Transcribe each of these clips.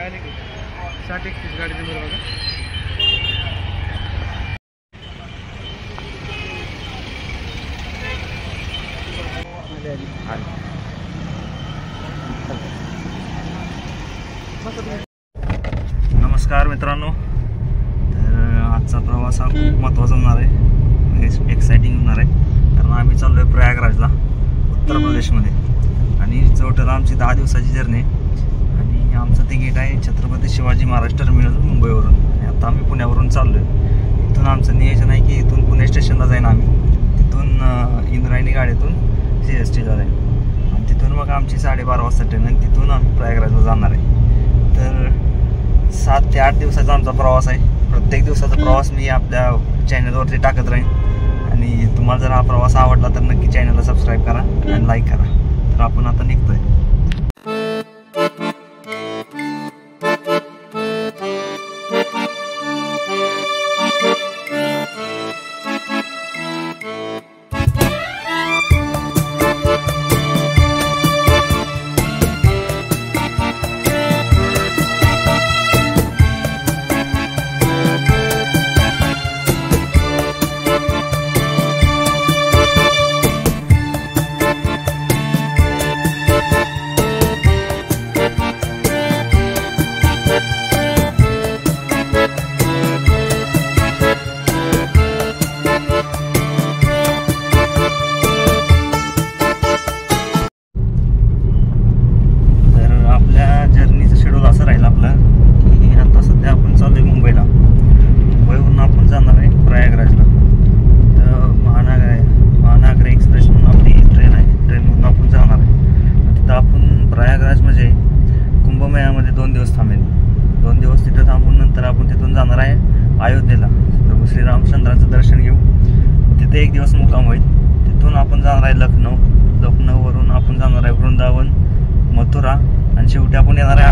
6031 गाडी नंबर बघा. नमस्कार मित्रांनो, तर आजचा प्रवास हा खूप महत्त्वाचा होणार आहे, एक्साइटिंग होणार आहे. कारण आम्ही चाललो आहे प्रयागराजला, उत्तर प्रदेशमध्ये. आणि टोटल आमची 10 दिवसाची जर्नी आणि आमचं तिकीट आहे छत्रपती शिवाजी महाराज टर्मिनल मुंबईवरून. आणि आता आम्ही पुण्यावरून चाललो आहे. इथून आमचं नियोजन आहे की इथून पुणे स्टेशनला जाईन आम्ही, तिथून इंद्रायणी गाडीतून CSTला जाईन आणि तिथून मग आमची 12:30 वाजता ट्रेन आणि तिथून आम्ही प्रयागराजला जाणार आहे. तर 7 ते 8 दिवसाचा आमचा प्रवास आहे. प्रत्येक दिवसाचा प्रवास मी आपल्या चॅनलवरती टाकत राहीन आणि तुम्हाला जर हा प्रवास आवडला तर नक्की चॅनलला सबस्क्राईब करा आणि लाईक करा. तर आपण आता निघतोय. अयोध्येला प्रभू श्रीरामचंद्राचं दर्शन घेऊ. तिथे एक दिवस मुक्काम होईल. तिथून आपण जाणार आहे लखनौवरून आपण जाणार आहे वृंदावन, मथुरा आणि शेवटी आपण येणार आहे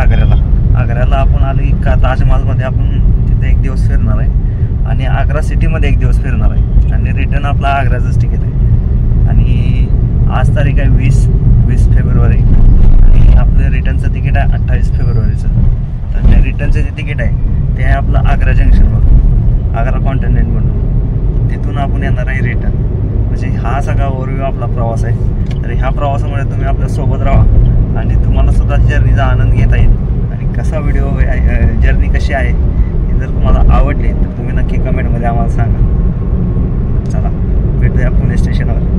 आग्र्याला आपण आले का ताजमहलमध्ये आपण तिथे एक दिवस फिरणार आहे आणि आग्रा सिटीमध्ये एक दिवस फिरणार आहे आणि रिटर्न आपला आग्र्याचंच तिकीट आहे. आणि आज तारीख आहे 20 फेब्रुवारी आणि आपलं रिटर्नचं तिकीट आहे 28 फेब्रुवारीचं. तर त्या रिटर्नचं जे तिकीट आहे ते आहे आपलं आग्रा जंक्शनवरून, आग्रा कॉन्टिनेंटमधून. तिथून आपण येणार आहे रिटर्न. म्हणजे हा सगळा ओव्हरव्ह्यू आपला प्रवास आहे. तर ह्या प्रवासामुळे तुम्ही आपल्या सोबत राहा आणि तुम्हाला सुद्धा जर्नीचा आनंद घेता येईल. आणि कसा व्हिडिओ जर्नी कशी आहे हे जर तुम्हाला आवडली तर तुम्ही नक्की कमेंटमध्ये आम्हाला सांगा. चला भेटूया पुणे स्टेशनवर.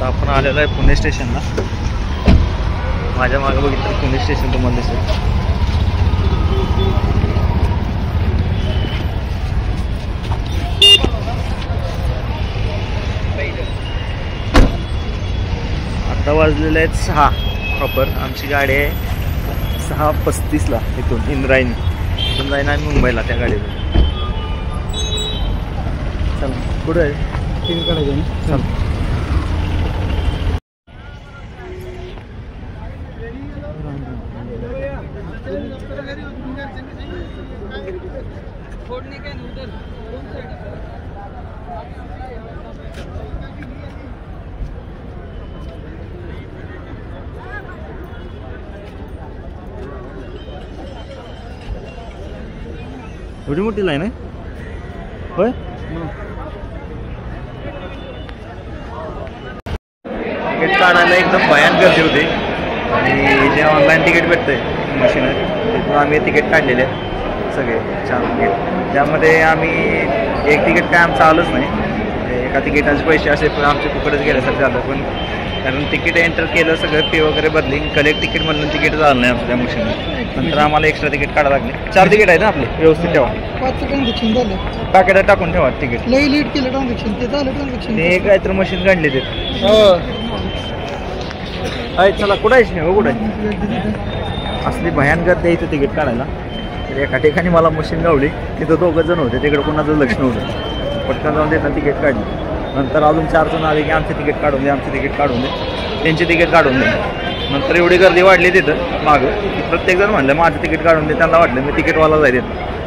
आता आपण आलेलो आहे पुणे स्टेशनला. माझ्या मागे बघितलं पुणे स्टेशन तुम्हाला दिसेल. आता वाजलेले आहेत 6 प्रॉपर. आमची गाडी आहे 6:35ला इथून इंद्रायणी. इथून जाईन आम्ही मुंबईला त्या गाडीवर. चल कुठं आहे 3 कडे चल. एवढी मोठी लाईन आहे होय. तिकीट काढायला एकदम भयान गर्दी होती आणि जे ऑनलाईन तिकीट भेटतंय मशीन आहे तिथून आम्ही तिकीट काढलेले आहेत सगळे 4 तिकीट. त्यामध्ये आम्ही एक तिकीट काय आमचं आलंच नाही. एका तिकिटाचे पैसे असे आमचे फुकटच गेल्यासारखं झालं. पण कारण तिकीट एंटर केलं सगळं फी वगैरे बदली कलेक्ट तिकीट म्हणून तिकीट झालं नाही आमच्या त्या मशीनला. नंतर आम्हाला एक्स्ट्रा तिकीट काढावं लागले. 4 तिकीट आहेत ना आपले व्यवस्थित ठेवा. 5 ट्रान्झॅक्शन झालं पॅकेटात टाकून ठेवा तिकीट. लई लेट केलं ट्रान्झॅक्शन ते झालं ट्रान्झॅक्शन. ते काय तर मशीन काढली ते. चला कुठं आहेस नाही हो कुठं आहे. असली भयान गर्दी इथं तिकीट काढायला. तर एका ठिकाणी मला मशीन गावली. तिथं 2 जण होते. तिकडे कोणाचं लक्ष नव्हतं. पटकन जाऊन तिथं तिकीट काढली. नंतर अजून 4 जण आले की आमचे तिकीट काढून दे आमचे तिकीट काढून दे त्यांचे तिकीट काढून दे. नंतर एवढी गर्दी वाढली तिथं मागं प्रत्येकजण म्हणलं माझं तिकीट काढून दे. त्यांना वाटलं मी तिकीटवाला जाईल.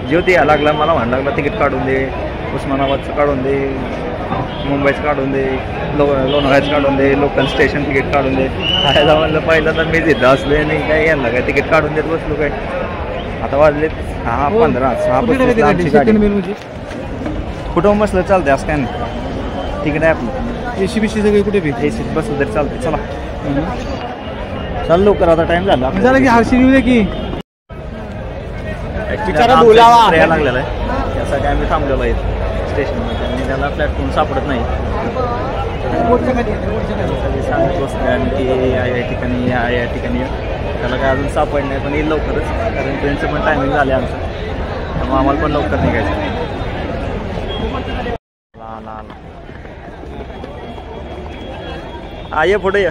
जेव्हा ते यायला लागला मला म्हणायला लागला तिकीट काढून दे उस्मानाबादचं काढून दे मुंबईचं काढून दे लोणावळ्याचं काढून दे लोकल स्टेशन तिकीट काढून दे. खायला म्हणलं पहिलं तर मी तिथं असले नाही काय यांना काय तिकीट काढून देत बसलो काय. आता वाजले 6:15 6:35. कुठं बसलं चालतंय असं काय नाही. तिकीट आहे आपलं. एसी बीसी सगळे कुठे बी एसी बसलं तरी चालते. चला चाल लवकर आता टाइम झाला. झालं की हर्षी येऊ दे की यायला लागलेला आहे. त्यासाठी आम्ही थांबलेलो आहे स्टेशनमध्ये आणि त्याला प्लॅटफॉर्म सापडत नाही. सांगत बसतोय आम्ही की या ठिकाणी या ठिकाणी त्याला काय अजून सापड नाही. पण येईल लवकरच कारण ट्रेनचं पण टायमिंग झालं आहे आमचं. त्यामुळे आम्हाला पण लवकर निघायचं. ये पुढे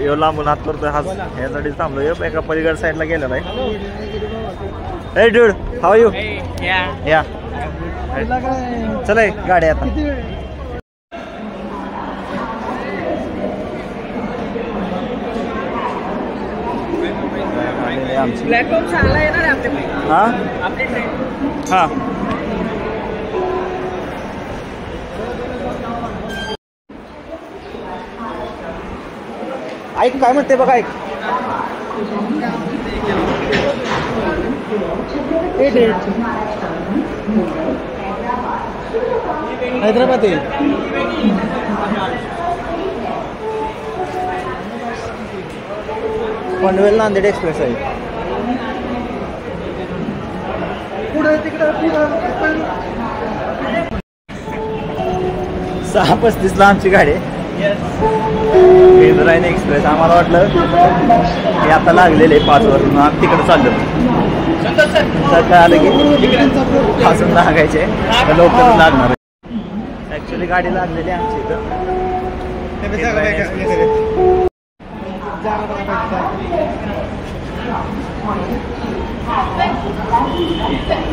यो लांबून हात करतोय. हा ह्यासाठी थांबलो. यो एका पलीकडे साईडला गेलेला आहे. हे ड्यूड हाऊ यू या चला गाडी आता. प्लॅटफॉर्म चांगला येणार आहे आपल्या. हां ऐक काय म्हणते बघा. ऐक हैदराबाद आहे पनवेल नांदेड एक्सप्रेस आहे. 6:35ला आमची गाडी इंद्रायणी एक्सप्रेस. आम्हाला वाटलं की आता लागलेले 5 वरून आम्ही तिकडे चाललो. तर काय आलं की पासून लागायचे लवकर लागणार. ऍक्च्युली गाडी लागलेली आमची इथं.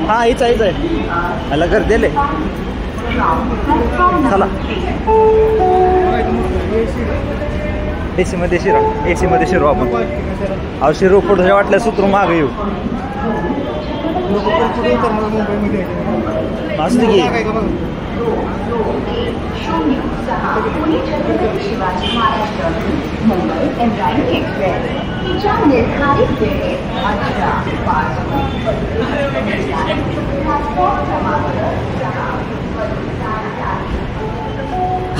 हा हीच आहे मला घर दिले. चला एसी मध्ये शिरो आपण. अहो शिरो पुढे वाटलं सूत्र माग येऊ असं की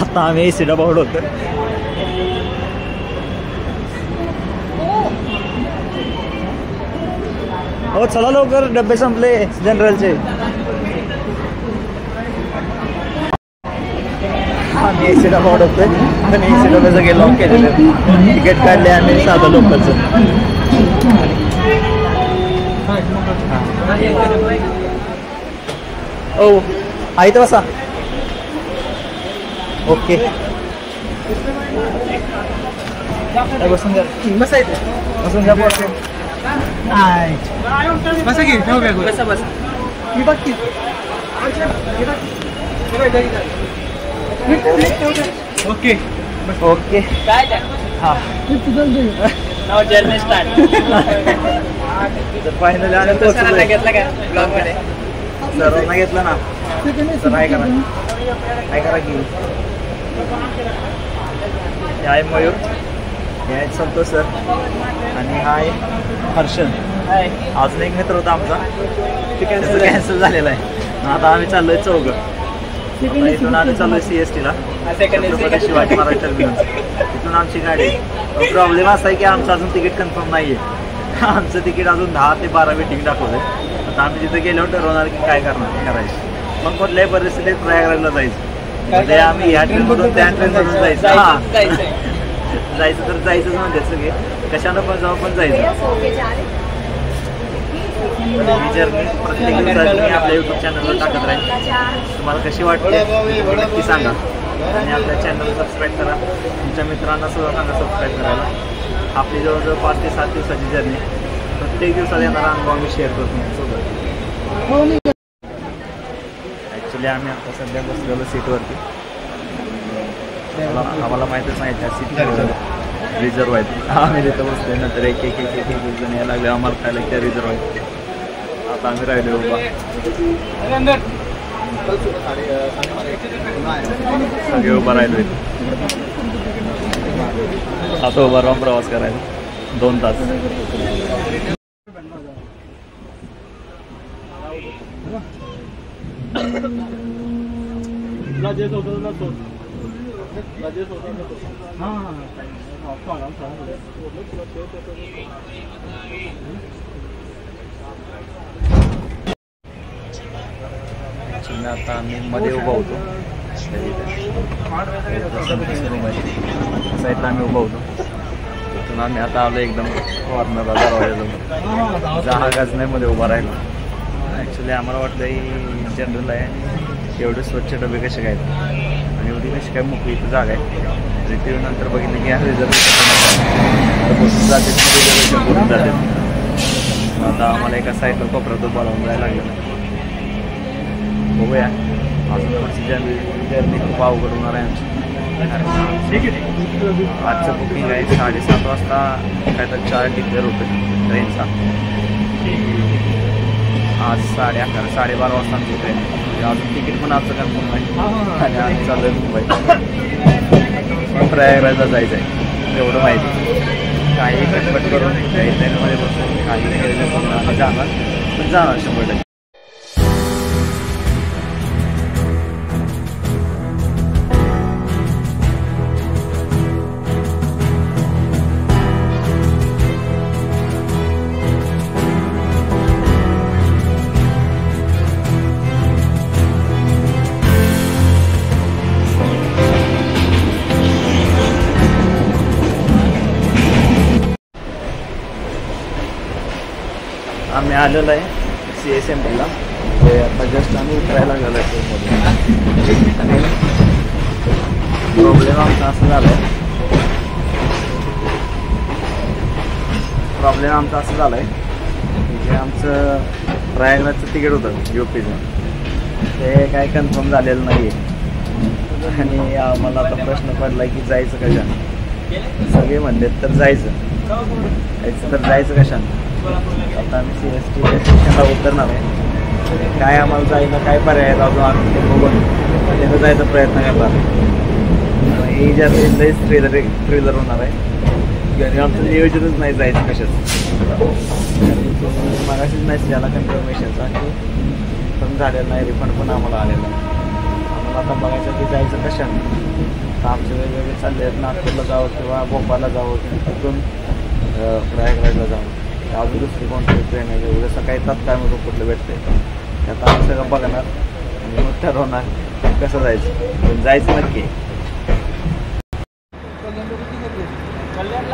आता आम्ही एसी डबा उडवतो. हो चला लवकर डबे संपले जनरलचे. आम्ही एसी डबा ओढतोय आणि एसी डब्याचं गेलो लॉक केलेलं तिकीट काढले आम्ही साधं लोकलचं. ओ आहे तर बसा. ओके बसून द्या बसून द्या बसा की बसा बसा मी बघ की ओके ओके हां जर्नी स्टार्ट. फायनली आले पोहोचलो. घेतला काय ब्लॉगमध्ये सर्वांना घेतलं ना तर काय करा की हे आहे मयूर, हे आहेत संतोष सर आणि हा आहे हर्षल. अजून एक मित्र होता आमचा त्याचं कॅन्सल झालेला आहे. आता आम्ही चाललोय चौघं. इथून आम्ही चाललोय CST ला शिवाजी महाराज टर्मिनल. तिथून आमची गाडी. प्रॉब्लेम असा आहे की आमचं अजून तिकीट कन्फर्म नाही आहे. आमचं तिकीट अजून 10 ते 12 वेटिंग दाखवलंय. आता आम्ही तिथे गेल्यावर ठरवणार की काय करायचं. पण कुठल्याही परिस्थितीत प्रयागराजला जायचं म्हणजे आम्ही ह्या ट्रेनमधून त्या ट्रेनमधून जायचं. हां जायचं तर जायचंच म्हणजे सगळे कशानं पण जाऊ पण जायचं. ही जर्नी प्रत्येक दिवसाची मी आपल्या यूट्यूब चॅनलवर टाकत राहील. तुम्हाला कशी वाटते नक्की सांगा आणि आपल्या चॅनलला सबस्क्राईब करा. तुमच्या मित्रांना सुद्धा सांगा सबस्क्राईब करायला. आपली जवळजवळ 5 ते 7 दिवसाची जर्नी प्रत्येक दिवसात येणारा अनुभव आम्ही शेअर करतो तुमच्यासोबत. ॲक्च्युली आम्ही आता सध्या बसलेलो सीटवरती. आम्हाला माहीतच नाही त्या सीट रिझर्व आहेत. आम्ही तिथं बसले नंतर एक जण यायला लागले आम्हाला काय लागतं त्या रिझर्व आहेत. आता आम्ही राहिलो उभा सगळे उभा राहिलो. आता उभा राहून प्रवास करायचा 2 तास. आता आम्ही मध्ये उभा होतो साईडला आम्ही उभा होतो. तिथून आम्ही आता आलो एकदम कॉर्नरला दरवाजा जहागाज नाही मध्ये उभा राहिलो. ॲक्च्युली आम्हाला वाटलं ही जनरल आहे एवढे स्वच्छ डबे कसे काय आणि एवढी कशी काय मोकळी इथं जागा आहे. रिव्ह्यू नंतर बघितलं की रिझर्वेशन बसून जाते. आता आम्हाला एका साईडला कोपऱ्यातून बोलावून जायला लागलं. बघूया अजून पुढची जर्नी खूप अवघड होणार आहे आमची. आजचं बुकिंग आहे 7:30 वाजता काय तर 4 डिक्लेअर होतं ट्रेनचा. आज 11:30 12:30 वाजता आमची ट्रेन म्हणजे अजून तिकीट पण आजचं कन्फर्म आहे. आणि आम्ही चालू आहे मुंबई. पण प्रयागराजला जायचं आहे एवढं माहिती. काही कटपट करून काही ट्रेनमध्ये बसून काही नाही जाणार पण जाणार 100%. आम्ही आलेलो आहे CSMTला. ते आता जस्ट आम्ही उतरायला गेलो आहे ट्रेनमध्ये. आणि प्रॉब्लेम आमचा असं झाला आहे की आमचं प्रयागराजचं तिकीट होतं UPचं ते काय कन्फर्म झालेलं नाही आहे. आणि आम्हाला आता प्रश्न पडला की जायचं कशानं. सगळे म्हणले तर जायचं तर जायचं कशानं. आता आम्ही CST स्टेशनला उतरणार आहे. काय आम्हाला जायला काय पर्याय अजून आम्ही ते बघून तिथं जायचा प्रयत्न करणार. ही जर्नी लईच ट्रेलर होणार आहे. आणि आमचं नियोजनच नाही जायचं कशात. मगाशीच मेसेज आला कन्फर्मेशनचा की पण झालेलं नाही. रिफंड पण आम्हाला आलेला आहे. आम्हाला आता बघायचं की जायचं कशानं. तर आमचे वेगवेगळे चालले आहेत. नागपूरला जावं किंवा भोपाळला जावं किंवा तिथून प्रयागराजला जावं. अजून दुसरी कोणती ट्रेन आहे एवढं सकाळी तात्काळमधून कुठलं भेटते. आता आम्ही सगळं बघणार आणि मग ठरवणार कसं जायचं. पण जायचं नक्की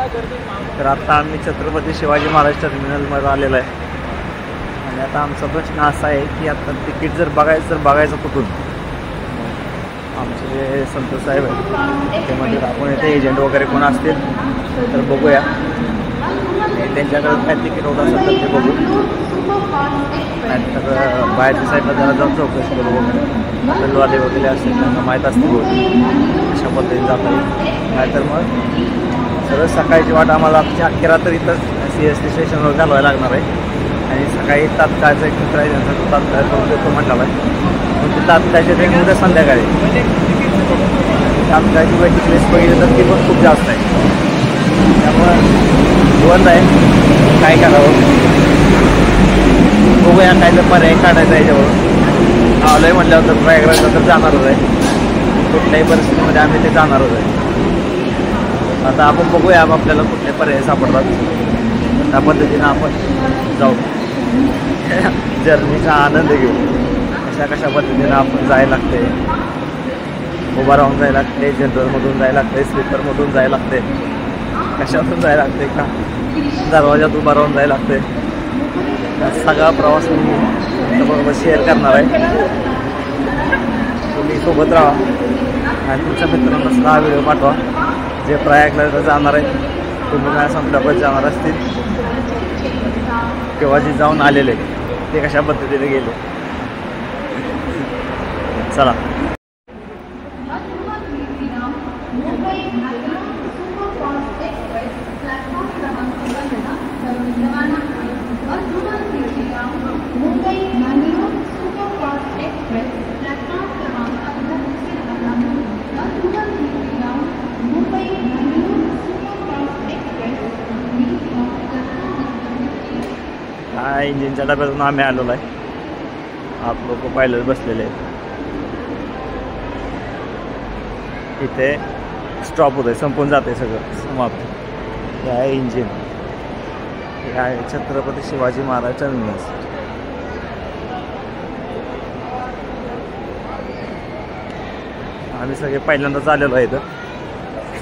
तर आता आम्ही छत्रपती शिवाजी महाराज टर्मिनलमध्ये आलेलो आहे आणि आता आमचा प्रश्न असा आहे की आता तिकीट जर बघायचं कुठून. आमचे जे संतोष साहेब आहेत ते म्हणजे आपण इथे एजंट वगैरे कोण असतील तर बघूया, त्यांच्याकडे काय तिकीट होत असेल तर ते बघू, नाहीतर बाहेरच्या साईडला जरा जाऊन चौकशी करू वगैरे. हॉटेलवाले वगैरे असतील त्यांना माहीत असते अशा पद्धतीने जाता येईल. नाहीतर मग सरळ सकाळची वाट आम्हाला अख्खी रात्र इथं CST स्टेशनवर घालवायला लागणार आहे आणि सकाळी तात्काळचा एक मित्र आहे त्यांचा तो तात्काळ करून देतो म्हटला आहे. पण ते तात्काळच्या ट्रेन उद्या संध्याकाळी तात्काळची वेटिंग लिस्ट बघितली तर ती पण खूप जास्त आहे. त्यामुळं बंद आहे, काय करावं बघूया, काय तर पर्याय काढायचा याच्यावर. आलो आहे म्हटल्यावर तर प्रयागराजला तर जाणारच आहे, कुठल्याही परिस्थितीमध्ये आम्ही ते जाणारच आहे. आता आपण बघूया आपल्याला कुठले पर्याय सापडतात, त्या पद्धतीनं आपण जाऊ, जर्नीचा आनंद घेऊ. कशा पद्धतीनं आपण जायला लागते, उभा राहून जायला लागते, जनरलमधून जायला लागते, स्लीपरमधून जायला लागते, कशातून जायला लागते का दरवाजात उभा राहून जायला लागते. सगळा प्रवास मी तुमच्याबरोबर शेअर करणार आहे. तुम्ही सोबत राहा आणि तुमच्या मित्रांना सुद्धा हा व्हिडिओ पाठवा जे प्रयागला जाणार आहेत. तुम्ही माझ्या संपल्यावर जाणार असतील किंवा जे जाऊन आलेले ते कशा पद्धतीने गेले. चला हा इंजिनच्या डब्यातून आम्ही आलेलो आहे. आप लोक पायलट बसलेले आहेत. इथे स्टॉप होत आहे, संपून जाते सगळं समाप्त. हे आहे इंजिन, हे आहे छत्रपती शिवाजी महाराज टर्मिनस. आम्ही सगळे पहिल्यांदाच आलेलो आहे इथं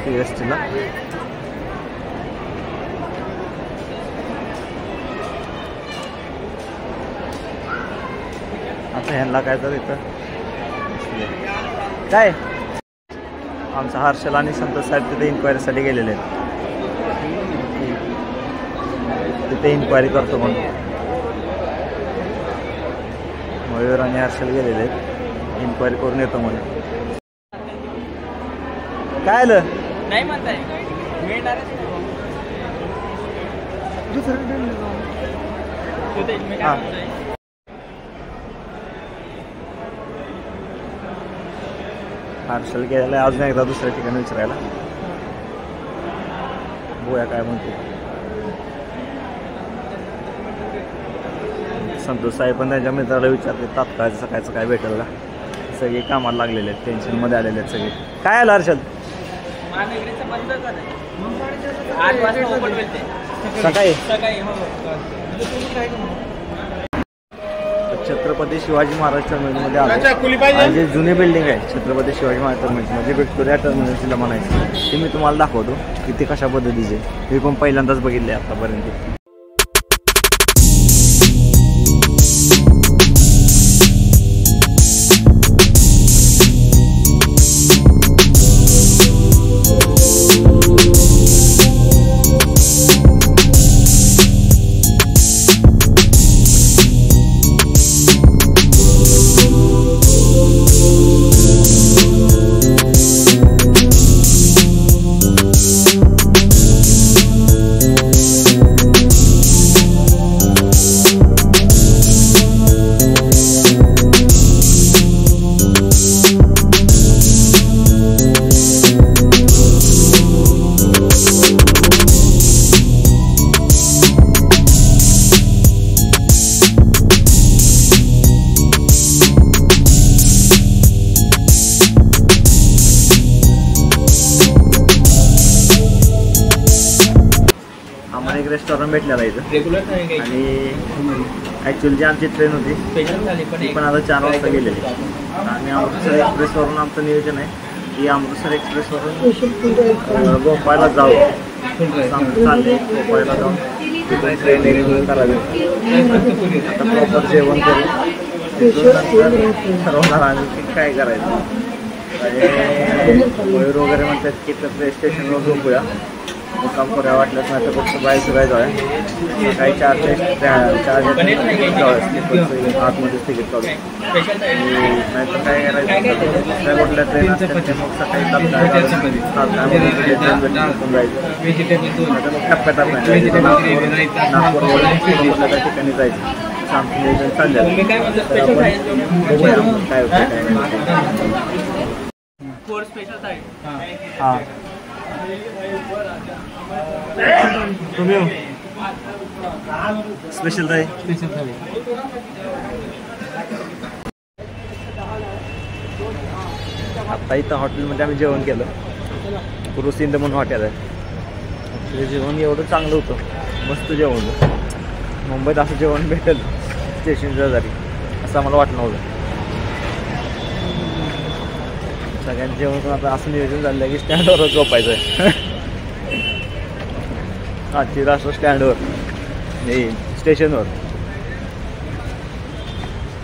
CSTला. आता ह्यांना काय तर इथं काय आमचा हर्षल आणि संतोष साहेब तिथे इन्क्वायरीसाठी गेलेले आहेत. तिथे इन्क्वायरी करतो म्हणून मयूर आणि हर्षल गेलेले आहेत, इन्क्वायरी करून येतो म्हणून. काय आलं नाही म्हणताय हर्षल गेलेला आहे अजून एकदा दुसऱ्या ठिकाणी विचारायला. बघूया काय म्हणतो. संतोष साहेब पण त्यांच्या मित्राला विचारले तात्काळ सकाळचं काय भेटेल का. सगळे कामाला लागलेले आहेत, टेन्शनमध्ये आलेले आहेत सगळे. काय आलं हर्षल? सकाळी छत्रपती शिवाजी महाराज टर्मिनसमध्ये आलो. जे जुनी बिल्डिंग आहे छत्रपती शिवाजी महाराज टर्मिनस म्हणजे व्हिक्टोरिया टर्मिनसला म्हणायचं, ते मी तुम्हाला दाखवतो की ते कशा पद्धतीचे. मी पण पहिल्यांदाच बघितले आतापर्यंत. रेस्टॉरंट भेटलेला इथं आणि ॲक्च्युअली जी आमची ट्रेन होती ती पण आता 4 वाजता गेलेली. आणि अमृतसर एक्सप्रेसवरून आमचं नियोजन आहे की अमृतसर एक्सप्रेसवरून भोपाळला जाऊ चालले पोपायला जाऊन तिथून ट्रेनिंग करावी. आता प्रॉपर जेवण करू ठरवणार आम्ही की काय करायचं. मयूर वगैरे म्हणतात की तर स्टेशनवर झोपूया, मुक्काम करूया, वाटलंच नाही तर फक्त बाईक फिरायचं आहे. सकाळी 4 ते 4 आतमध्येच तिकीट काढू. नाहीतर काय करायचं, काय कुठल्या ट्रेन असतात ते मग सकाळी तात्काळमध्ये जायचं. आता मग टप्प्यात नागपूरवर कुठल्या त्या ठिकाणी जायचं. शांत नियोजन चाललं काय होतं काय हां तुम्ही स्पेशल थाळी आता इथं हॉटेलमध्ये आम्ही जेवण केलं. पुरुषिंद म्हणून हॉटेल आहे. ते जेवण एवढं चांगलं होतं, मस्त जेवण होतं. मुंबईत असं जेवण भेटेल स्टेशनच्या जारी असं आम्हाला वाटलं नव्हतं. सगळ्यांचं जेवण पण आता असं नियोजन झालं की स्टँडवरच झोपायचं आहे. आजची राष्ट्र स्टँडवर स्टेशनवर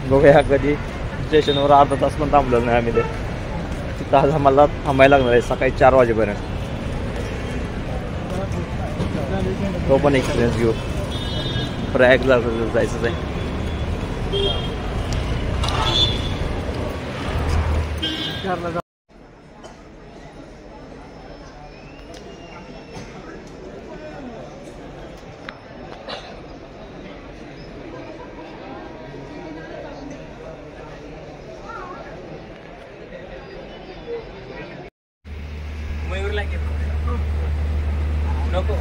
बघूया कधी स्टेशनवर अर्धा तास पण थांबलो नाही आम्ही. तिथं आज आम्हाला थांबायला लागणार आहे सकाळी 4 वाजेपर्यंत. तो पण एक्सपिरियन्स घेऊ. प्रयागला जायचंच आहे. मयूरला नको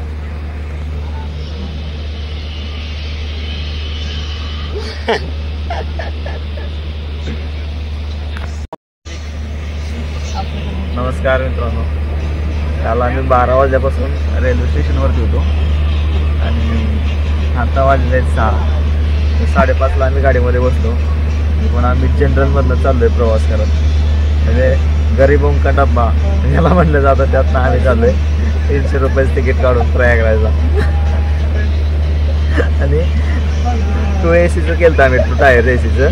नमस्कार मित्रांनो, काल आम्ही 12 वाजल्यापासून रेल्वे स्टेशनवरती होतो आणि आता वाजले 6. 5:30ला आम्ही गाडीमध्ये बसलो. पण आम्ही जनरलमधनं चाललो आहे प्रवास करत. म्हणजे गरीबों का डब्बा याला म्हटलं जातं. त्यातनं आम्ही चाललो आहे 300 रुपयाचं तिकीट काढून प्रयागराजला. आणि 2 ACचं केलं आम्ही, 2 टायर ACचं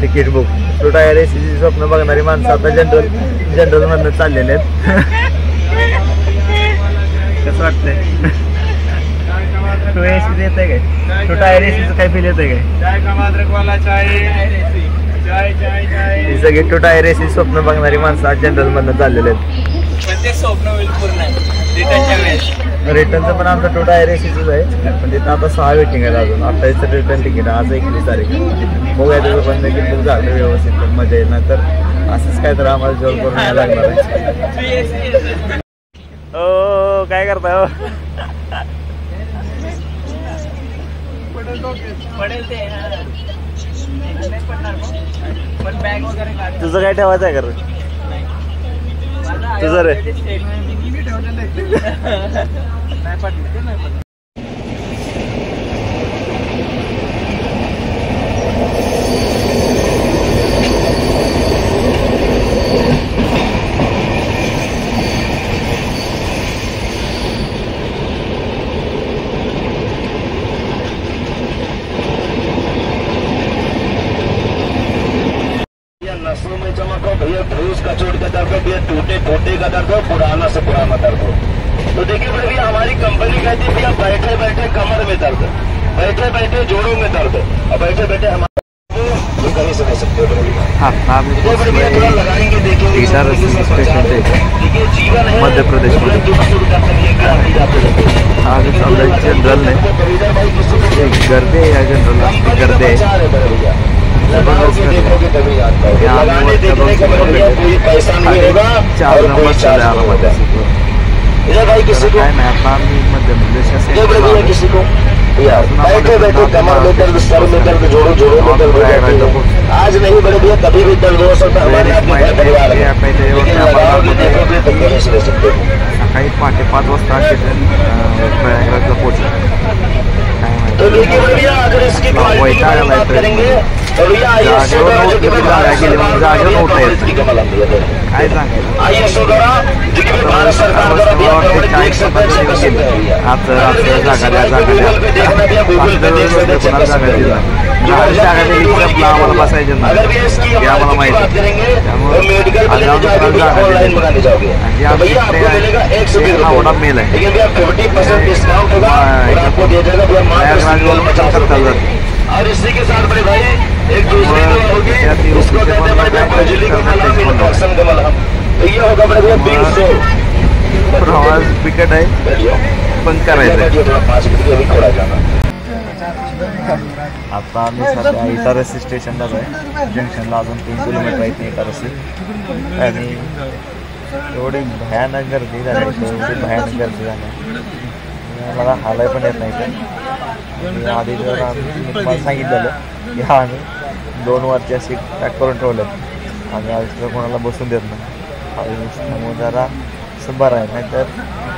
तिकीट बुक. 2 टायर ACची स्वप्न बघणारी माणसं आता जनरलमधनं चाललेले आहेत. कसं वाटतंय? 2 AC येत आहे काय? 2 टायर ACचं काय फील येत आहे काय? ही सगळी 2 टायर AC स्वप्न बघणारी माणसं आज जनरलमधनं चाललेले आहेत. स्वप्न होईल पूर्ण रिटर्नचं पण आमचं 2 टायर ACचंच आहे. पण तिथं आता 6 वेटिंग आहे अजून. 28चं रिटर्न तिकीट, आज 21 तारीख. बघूया त्याचं पण तिकीट बुक झालं व्यवस्थित तर मजा येईल. नंतर असंच काय तर आम्हाला जॉब करून यायला लागणार आहे. ओ काय करताय हो? तुझं काय ठेवायचं आहे कर तुझं रे? नसों में चमक हो भैया, ठूस का चोट का दर्द हो भैया, टूटे टूटे का दर्द हो, पुराना से पुराना दर्द हो. तो देखिए बड़े भैया, हमारी कंपनी कहती है भैया बैठे बैठे कमर में दर्द, बैठे बैठे जोड़ों में दर्द, और बैठे बैठे हमारे ये कहीं से नहीं सकते हो बड़े भैया. थोड़ा लगाएंगे देखेंगे मध्य प्रदेश में आगे जनरल ने गर्दे या जनरल गर्दे लगाने देखने का कोई पैसा नहीं होगा. 4 नंबर चले आ रहा है इधर भाई किसी को मध्य प्रदेश भैया किसी को बैठे बैठे कमर में दर्द, सर में दर्द, जोड़ों जोड़ों में दर्द हो जाती है. आज नहीं बड़े भैया, कभी भी दर्द हो सकता है हमारे परिवार में. देखोगे तो कहीं से ले सकते हो. सकाळी पहाटे 5 वाजता प्रयागराजला पोहोचलो. तो देखिए भैया, अगर इसकी क्वालिटी की बात करेंगे तो भैया आइए सोदरा जो कि काय सांगायचं आइए सोदरा जो कि भारत सरकार द्वारा भी आप देख सकते हैं चेक कर सकते हैं भैया गूगल पे देखना भैया गूगल पे देख सकते हैं चेक कर सकते हैं अगर भी इसकी बात करेंगे तो मेडिकल के लिए जाके ऑनलाइन मंगाने जाओगे तो भैया आपको मिलेगा 120 मेल है लेकिन भैया 50% डिस्काउंट होगा और आपको दिया जाएगा भैया मात्र 50 और इसी के साथ बड़े भाई एक दूसरी दवा होगी उसको कहते हैं बड़े भैया खुजली का मलहम इन्फेक्शन का मलहम तो ये होगा बड़े भैया 200 प्रवास बिकट आहे पण करायचं 5 मिनिट अभी थोड़ा जाना आता आम्ही सध्या इटारसी स्टेशनलाच आहे जंक्शनला अजून 3 किलोमीटर आहे इटारसी आणि एवढी भयानक गर्दी झाली एवढी भयानक गर्दी झाली मला हालाय पण येत नाही तर आधी जर आम्ही मला सांगितलेलं की हा आम्ही 2 वरच्या सीट पॅक करून ठेवल्यात आणि आजकाल कोणाला बसून देत नाही त्यामुळे जरा असं बरं आहे नाहीतर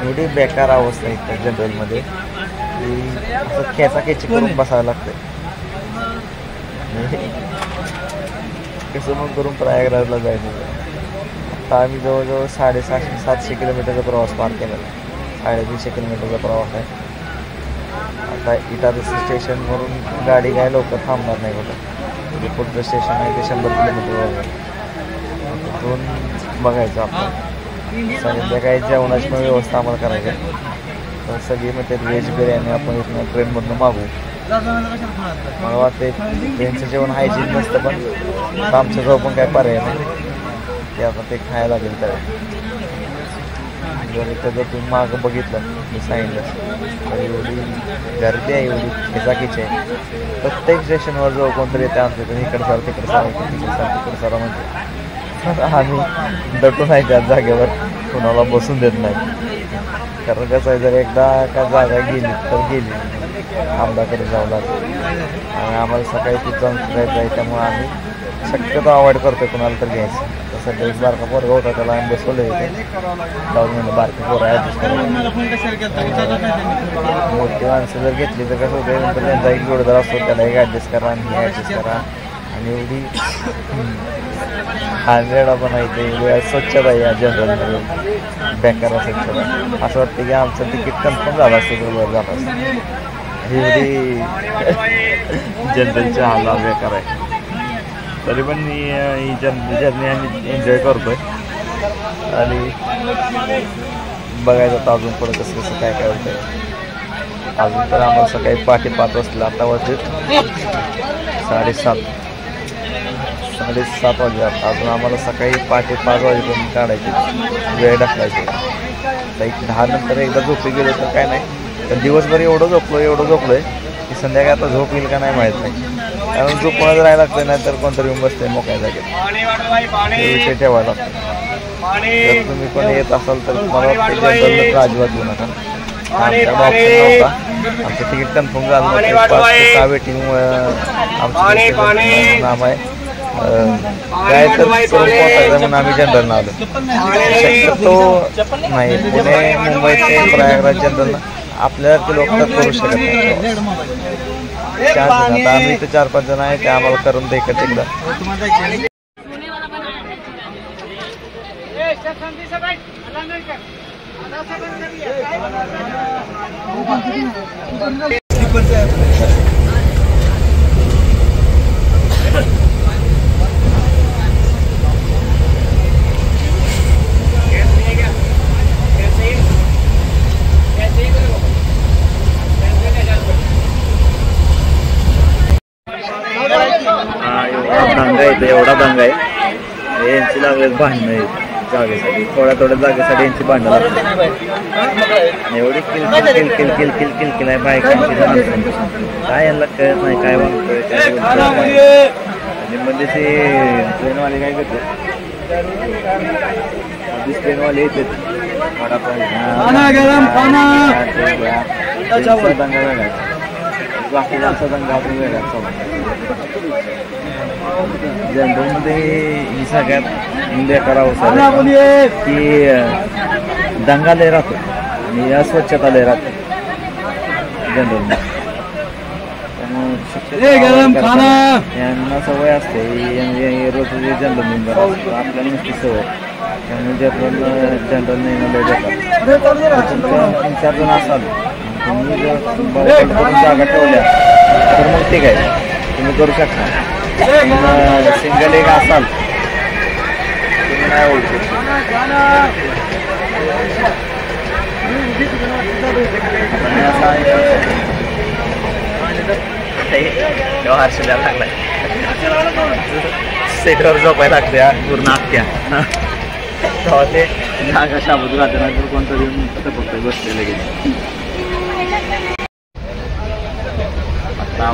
एवढी बेकार अवस्था आहे त्या जनरलमध्ये की असं खेचाखेची करून बसावं लागतं कसं मग करून प्रयागराजला जायचं आता आम्ही जवळजवळ 750 किलोमीटरचा प्रवास पार केलेला 350 किलोमीटरचा प्रवास आहे आता इटारसी स्टेशनवरून गाडी काय लवकर थांबणार नाही कुठं पुढचं स्टेशन आहे ते 100 किलोमीटरवर तिथून बघायचं आपण संध्याकाळी जेवणाची पण व्यवस्था आम्हाला करायची तर सगळी मग ते व्हेज बिर्याणी आपण इथून ट्रेनमधून मागू मला वाटते ट्रेनचं जेवण हायजीन नसतं पण आमच्या जवळ पण काय पर्याय नाही ते आपण ते खायला लागेल तर जर त्याचं तुम्ही मागं बघितलं मी सांगितलं तर एवढी गर्दी आहे एवढी खेचाखीची आहे प्रत्येक स्टेशनवर जो कोणतरी येते आमच्या तर इकडे सर तिकडे सर म्हणजे आम्ही दटून आहे त्या जागेवर कोणाला बसून देत नाही कारण कसं आहे जर एकदा का जागा गेली तर गेली आंबाकडे जावं लागेल आणि आम्हाला सकाळी खूप जाऊन फिरायचं आहे त्यामुळे आम्ही शक्यतो अवॉइड करतो कोणाला तर घ्यायचं तसं एक बारका पोरगा होता त्याला आम्ही बसवलं होते जाऊन म्हणजे बारका पोरं ॲडजस्ट करायला मोठी माणसं जर घेतली तर कसं होतं नंतर त्यांचा एक जोडदार असतो त्याला एक ॲडजस्ट करा आणि हे ॲडजस्ट करा आणि एवढी हांड्रेडा पण आहे ते एवढी स्वच्छता या जनरलमध्ये बेकार स्वच्छता असं वाटतं की आमचं तिकीट कन्फर्म झालं असतं तर वर जात असतं एवढी जनरलची हाल बेकार आहे तरी पण ही जर्नी आम्ही एन्जॉय करतोय आणि बघायचं आता अजून पुढं कसं कसं काय काय होतं अजून तर आम्हाला सकाळी पहाटे 5 वाजता आता वाजते 7:30 वाजले अजून आम्हाला सकाळी पहाटे 5 वाजेपर्यंत काढायची वेळ ढकलायची तर एक 10 नंतर एकदा झोपी गेलो तर काय नाही पण दिवसभर एवढं झोपलोय की संध्याकाळी आता झोप येईल का नाही माहीत नाही कारण झोपणं राहायला लागतं नाही तर कोणतरी येऊन बसते मोकळ्या जागेत विषय ठेवायला लागतो जर तुम्ही पण येत असाल तर मला वाटतं अजिबात घेऊ नका आमच्याकडे ऑप्शन नव्हता आमचं तिकीट कन्फर्म झालं 5 ते 6 वेटिंग आमचं नाम आहे काय तर पोहोचायचं म्हणून आम्ही जनरलनं आलो शक्यतो नाही पुणे मुंबई ते प्रयागराज जनरलनं आपल्यासारखे लोक तर करू शकत नाही 4 जण आता आम्ही इथे 4-5 जण आहे ते आम्हाला करून दे इकडे तिकडं एवढा दंगा आहे यांची लागलेच भांडणं आहे जागेसाठी थोड्या जागेसाठी यांची भांडणं लागतात एवढी किलकिल आहे बायकांची काय यांना कळत नाही काय वागतोय काय आणि मध्ये ते ट्रेनवाले काय करतात ट्रेनवाले येतात दंगा वेगळा बाकीचा दंगा आपण वेगळा जनरलमध्ये ही सगळ्यात बेकार अवस्था की दंगा लय राहतो आणि अस्वच्छता लय राहते जनरलमध्ये त्यामुळे यांना सवय असते रोज जनरल मेंबर आपल्याला नसते सवय, त्यामुळे जनरल नेमलं देतात. 3-4 जण असाल तुम्ही जर जागा ठेवल्या तर मग ठीक आहे, तुम्ही करू शकता. सिंगल एक असाल तुम्ही नाही ओळखू शकता. हर्षला लागलाय सेटवर झोपायला लागते पूर्ण अख्ख्या तेव्हा ते जागा शाबूत राहते, नंतर कोणतरी फक्त बसले लगेच. आता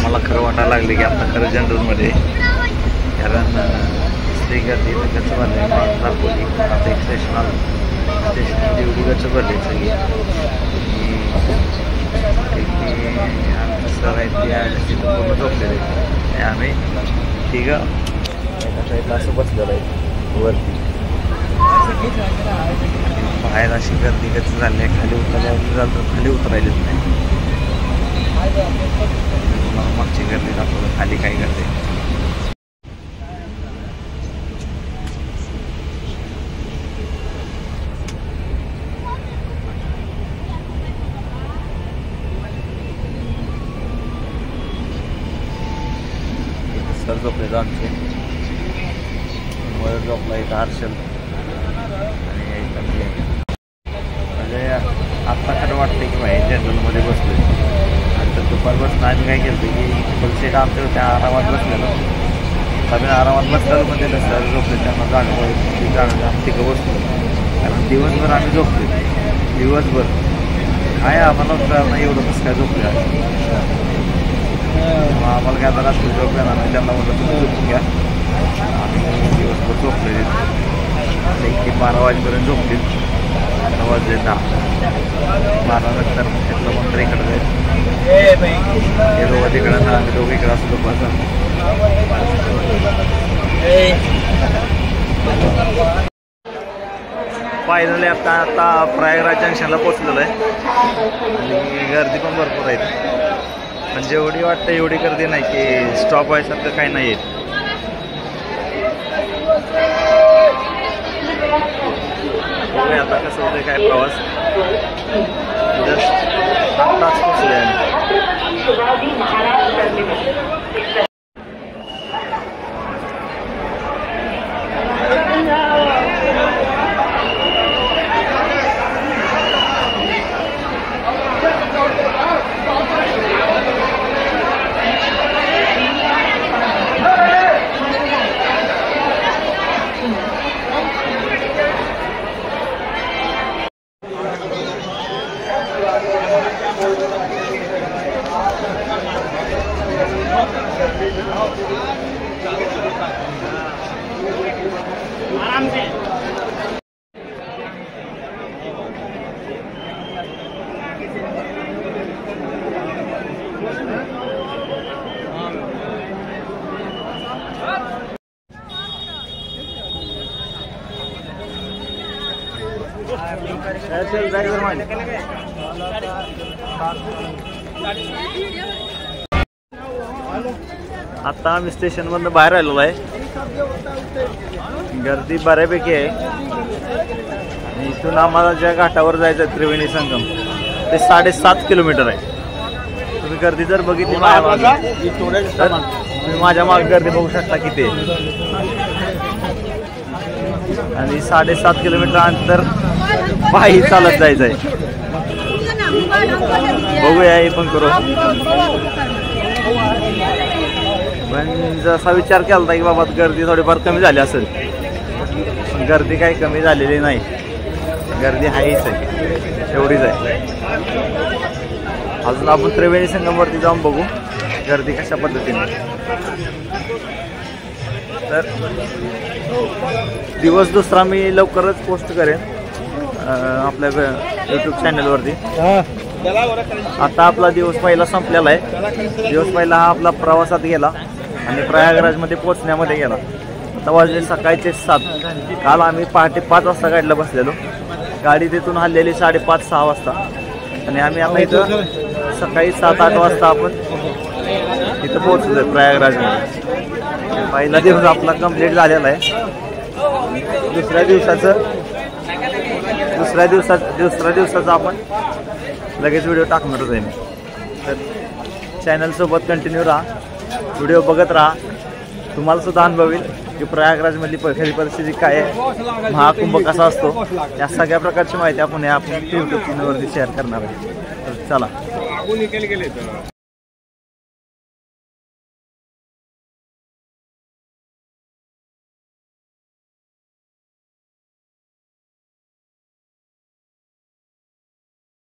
मला खरं वाटायला लागले की आता खरं जनरलमध्ये, कारण ते गर्दी कसं भरले दाखवली. आता एक स्टेशन आलं, स्टेशनमध्ये एवढी गच्च भरली सगळी सर आहेत ते पूर्ण झोपलेले. आम्ही तिघं एका साईडला असं बसलेलं आहे वरती. बाहेर अशी गर्दी गच्च झाली आहे, खाली उतरायलेच नाही. मागची गर्दी दाखवलं, खाली काही गर्दी. सर झोपले आमचे, मयूर झोपला इथं, हर्षल आणि म्हणजे आत्ता खरं वाटतं की बाई जनरलमध्ये बसलो. नंतर दुपारपासून आम्ही काय केलं की फुल सीट आमच्या त्या आरामात बसलेलो. आम्ही आरामात बसलेलो म्हणजे सर झोपले, त्यांना जागा आम्ही तिकडं बसलो. कारण दिवसभर आम्ही झोपलो, दिवसभर काय आम्हाला नाही एवढं कसं काय झोपले. आम्हाला काय आता रात्री झोप येणार नाही, त्यांना म्हटलं तुम्ही झोपून घ्या. आम्ही दिवसभर झोपले, 12 वाजेपर्यंत झोपले. 9 वाजले 10. 12 नंतर त्यातलं मंत्र इकडं जाईल, हे दोघं तिकडं ना आम्ही दोघं इकडं असतो झोपायचं. फायनली आता प्रयागराज जंक्शनला पोचलेलो आहे आणि गर्दी पण भरपूर आहे. म्हणजे एवढी वाटतं एवढी गर्दी नाही की स्टॉप व्हायसारखं काही नाही आहे. आता कसं होतं काय प्रवास जस्ट तास पोचले आहे. आता आम्ही स्टेशनमधून बाहेर आलेलो आहे. गर्दी बऱ्यापैकी आहे आणि इथून आम्हाला ज्या घाटावर जायचं आहे त्रिवेणी संगम ते 7.5 किलोमीटर आहे. तुम्ही गर्दी जर बघितली तुम्ही माझ्या मागे गर्दी बघू शकता किती आहे. आणि 7.5 किलोमीटर अंतर पायी चालत जायचं आहे. बघूया हे पण करू. पण जसा विचार केला होता की बाबा गर्दी थोडीफार कमी झाली असेल, पण गर्दी काही कमी झालेली नाही. गर्दी आहेच आहे, एवढीच आहे. अजून आपण त्रिवेणी संगमवरती जाऊन बघू गर्दी कशा पद्धतीने. तर दिवस दुसरा मी लवकरच पोस्ट करेन आपल्या यूट्यूब चॅनलवरती. आता आपला दिवस पहिला संपलेला आहे. दिवस पहिला हा आपला प्रवासात गेला आणि प्रयागराजमध्ये पोचण्यामध्ये गेला. आता वाजले सकाळचे 7. काल आम्ही पहाटे 5 वाजता गाडीला बसलेलो. गाडी तिथून हल्लेली 5:30-6 वाजता आणि आम्ही आता इथं सकाळी 7-8 वाजता आपण तिथं पोहोचलोय प्रयागराजमध्ये. पहिला दिवस आपला कंप्लीट झालेला आहे. दुसऱ्या दिवसाचं आपण लगेच व्हिडिओ टाकणारच आहे मी. तर चॅनलसोबत कंटिन्यू राहा, व्हिडिओ बघत राहा. तुम्हाला सुद्धा अनुभव येईल की प्रयागराजमधली खरी परिस्थिती काय आहे, महाकुंभ कसा असतो, या सगळ्या प्रकारची माहिती आपण यूट्यूब चॅनलवरती शेअर करणार आहे. तर चला.